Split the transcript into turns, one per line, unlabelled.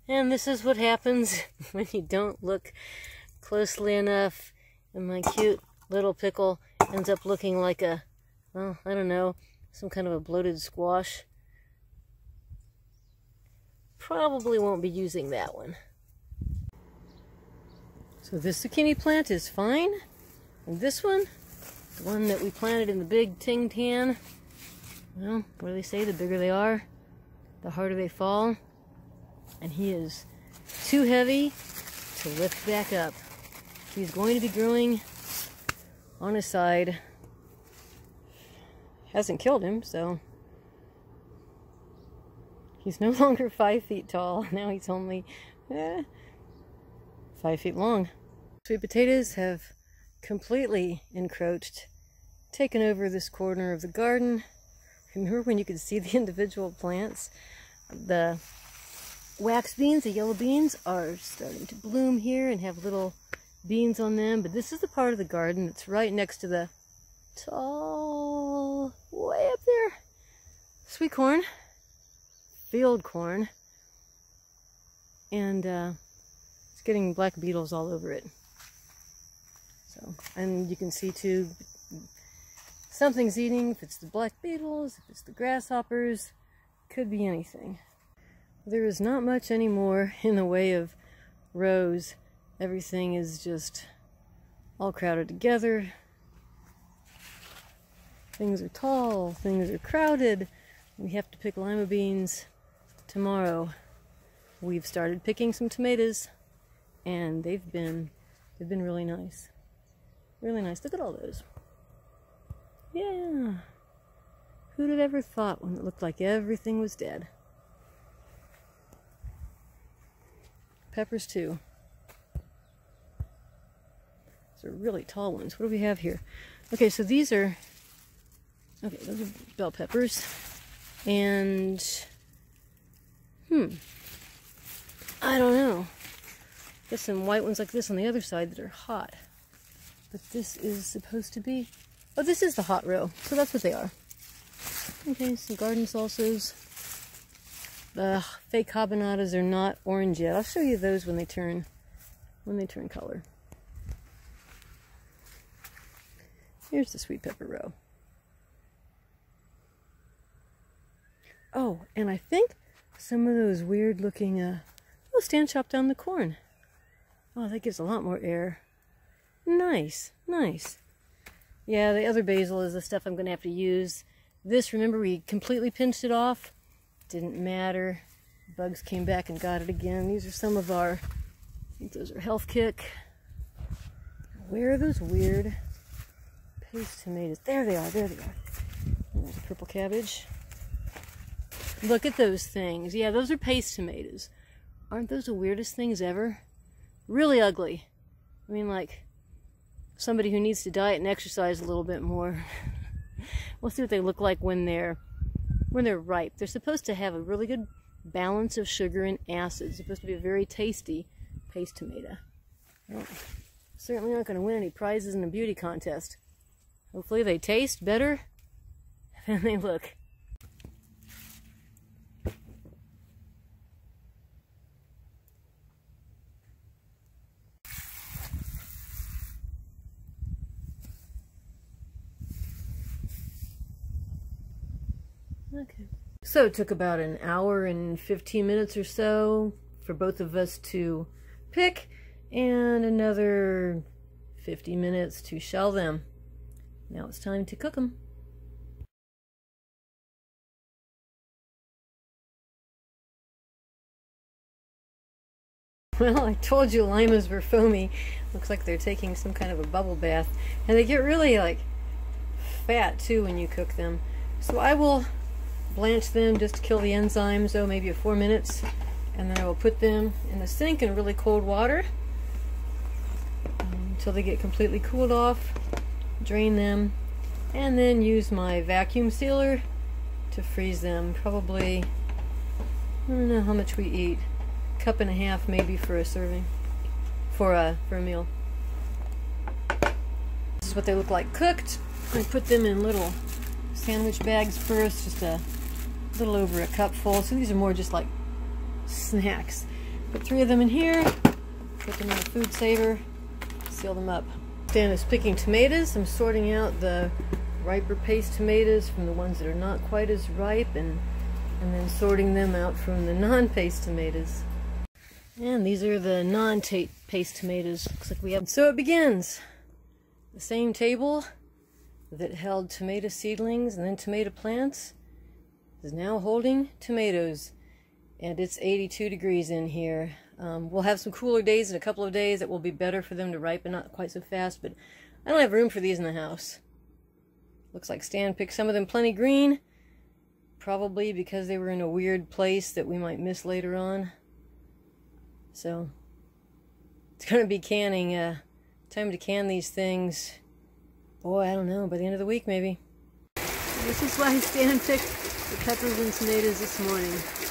And this is what happens when you don't look closely enough, and my cute little pickle ends up looking like a, well, I don't know, some kind of a bloated squash. Probably won't be using that one. So this zucchini plant is fine, and this one, the one that we planted in the big ting tan, well, what do they say? The bigger they are, the harder they fall. And he is too heavy to lift back up. He's going to be growing on his side. Hasn't killed him, so he's no longer 5 feet tall. Now he's only 5 feet long. Sweet potatoes have completely encroached, taken over this corner of the garden. Remember when you could see the individual plants? The wax beans, the yellow beans, are starting to bloom here and have little beans on them, but this is the part of the garden that's right next to the tall, way up there, sweet corn, field corn, and it's getting black beetles all over it. So, and you can see too, something's eating. If it's the black beetles, if it's the grasshoppers, could be anything. There is not much anymore in the way of rows. Everything is just all crowded together. Things are tall, things are crowded. We have to pick lima beans tomorrow. We've started picking some tomatoes, and they've been really nice. Really nice. Look at all those. Yeah. Who'd have ever thought when it looked like everything was dead? Peppers too. These are really tall ones. What do we have here? Okay, so these are, okay, those are bell peppers. And, I don't know. Got some white ones like this on the other side that are hot. But this is supposed to be, oh, this is the hot row. So that's what they are. Okay, some garden salsas. The fake habanadas are not orange yet. I'll show you those when they turn color. Here's the sweet pepper row. Oh, and I think some of those weird looking, oh, stand chop down the corn. Oh, that gives a lot more air. Nice, nice. Yeah, the other basil is the stuff I'm going to have to use. This, remember, we completely pinched it off. Didn't matter. Bugs came back and got it again. These are some of our, I think those are Health Kick. Where are those weird paste tomatoes? There they are, there they are. And there's a purple cabbage. Look at those things. Yeah, those are paste tomatoes. Aren't those the weirdest things ever? Really ugly. I mean, like, somebody who needs to diet and exercise a little bit more. We'll see what they look like when they're ripe. They're supposed to have a really good balance of sugar and acid. It's supposed to be a very tasty paste tomato. Well, certainly not going to win any prizes in a beauty contest. Hopefully they taste better than they look. Okay. So it took about an hour and 15 minutes or so for both of us to pick, and another 50 minutes to shell them. Now it's time to cook them. Well, I told you limas were foamy. Looks like they're taking some kind of a bubble bath. And they get really, like, fat, too, when you cook them. So I will blanch them just to kill the enzymes, oh, maybe 4 minutes, and then I will put them in the sink in really cold water until they get completely cooled off, drain them, and then use my vacuum sealer to freeze them. Probably, I don't know how much we eat, 1.5 cups maybe for a serving, for a meal. This is what they look like cooked. I put them in little sandwich bags first, just a little over a cupful. So these are more just like snacks. Put 3 of them in here, put them in a food saver, seal them up. Stan is picking tomatoes. I'm sorting out the riper paste tomatoes from the ones that are not quite as ripe, and then sorting them out from the non-paste tomatoes. And these are the non-paste tomatoes. Looks like we have. So it begins. The same table that held tomato seedlings and then tomato plants is now holding tomatoes. And it's 82 degrees in here. We'll have some cooler days in a couple of days that will be better for them to ripen, not quite so fast, but I don't have room for these in the house. Looks like Stan picked some of them plenty green, probably because they were in a weird place that we might miss later on. So it's going to be canning, time to can these things. Boy, I don't know, by the end of the week maybe. This is why Stan picked the peppers and tomatoes this morning.